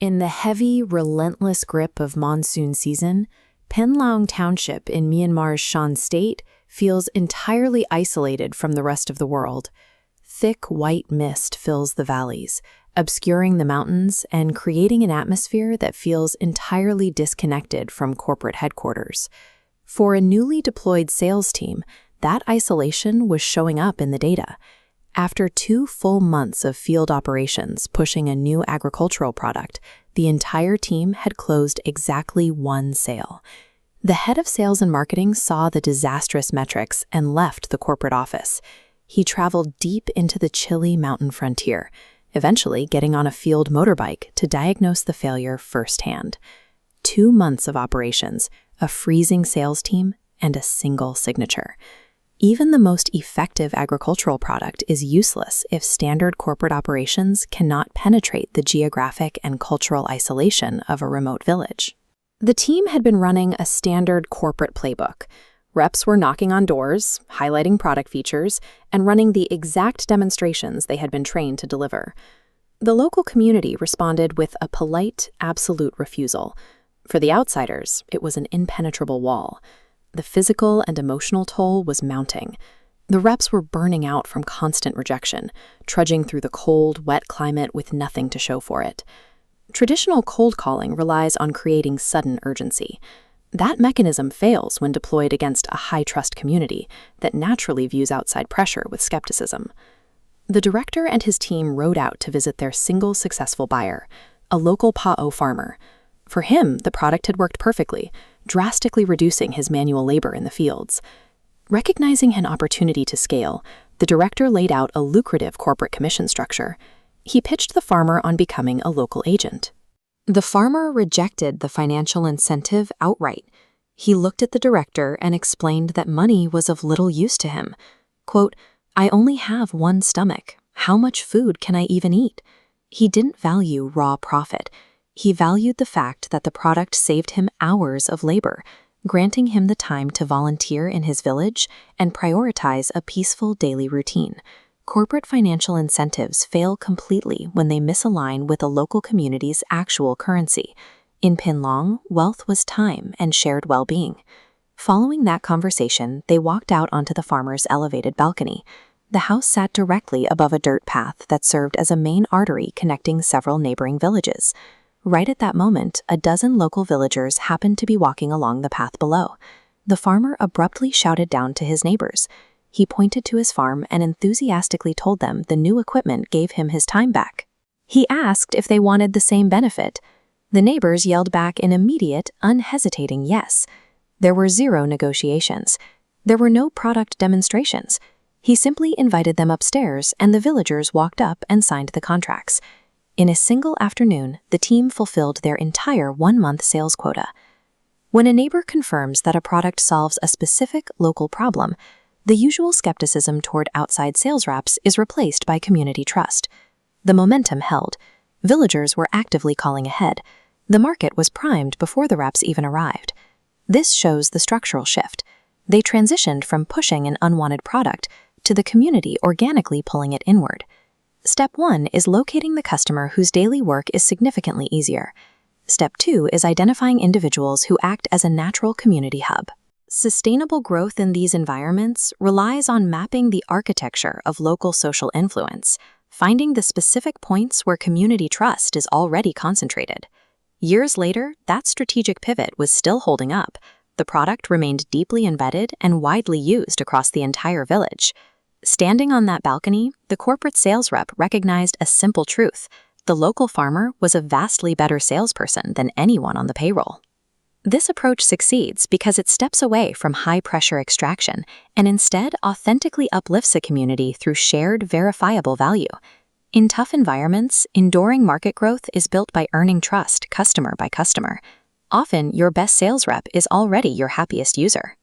In the heavy, relentless grip of monsoon season, Penlaung Township in Myanmar's Shan State feels entirely isolated from the rest of the world. Thick white mist fills the valleys, obscuring the mountains and creating an atmosphere that feels entirely disconnected from corporate headquarters. For a newly deployed sales team, that isolation was showing up in the data. After 2 full months of field operations pushing a new agricultural product, the entire team had closed exactly 1 sale. The head of sales and marketing saw the disastrous metrics and left the corporate office. He traveled deep into the chilly mountain frontier, eventually getting on a field motorbike to diagnose the failure firsthand. 2 months of operations, a freezing sales team, and a single signature. Even the most effective agricultural product is useless if standard corporate operations cannot penetrate the geographic and cultural isolation of a remote village. The team had been running a standard corporate playbook. Reps were knocking on doors, highlighting product features, and running the exact demonstrations they had been trained to deliver. The local community responded with a polite, absolute refusal. For the outsiders, it was an impenetrable wall. The physical and emotional toll was mounting. The reps were burning out from constant rejection, trudging through the cold, wet climate with nothing to show for it. Traditional cold calling relies on creating sudden urgency. That mechanism fails when deployed against a high-trust community that naturally views outside pressure with skepticism. The director and his team rode out to visit their single successful buyer, a local Pa'o farmer. For him, the product had worked perfectly, drastically reducing his manual labor in the fields. Recognizing an opportunity to scale, the director laid out a lucrative corporate commission structure. He pitched the farmer on becoming a local agent. The farmer rejected the financial incentive outright. He looked at the director and explained that money was of little use to him. Quote, "I only have 1 stomach. How much food can I even eat?" He didn't value raw profit. He valued the fact that the product saved him hours of labor, granting him the time to volunteer in his village and prioritize a peaceful daily routine. Corporate financial incentives fail completely when they misalign with a local community's actual currency. In Penlaung, wealth was time and shared well-being. Following that conversation, they walked out onto the farmer's elevated balcony. The house sat directly above a dirt path that served as a main artery connecting several neighboring villages. Right at that moment, a dozen local villagers happened to be walking along the path below. The farmer abruptly shouted down to his neighbors. He pointed to his farm and enthusiastically told them the new equipment gave him his time back. He asked if they wanted the same benefit. The neighbors yelled back an immediate, unhesitating yes. There were 0 negotiations. There were no product demonstrations. He simply invited them upstairs, and the villagers walked up and signed the contracts. In a single afternoon, the team fulfilled their entire 1-month sales quota. When a neighbor confirms that a product solves a specific local problem, the usual skepticism toward outside sales reps is replaced by community trust. The momentum held. Villagers were actively calling ahead. The market was primed before the reps even arrived. This shows the structural shift. They transitioned from pushing an unwanted product to the community organically pulling it inward. Step 1 is locating the customer whose daily work is significantly easier. Step 2 is identifying individuals who act as a natural community hub. Sustainable growth in these environments relies on mapping the architecture of local social influence, finding the specific points where community trust is already concentrated. Years later, that strategic pivot was still holding up. The product remained deeply embedded and widely used across the entire village. Standing on that balcony, the corporate sales rep recognized a simple truth. The local farmer was a vastly better salesperson than anyone on the payroll. This approach succeeds because it steps away from high-pressure extraction and instead authentically uplifts a community through shared, verifiable value. In tough environments, enduring market growth is built by earning trust customer by customer. Often, your best sales rep is already your happiest user.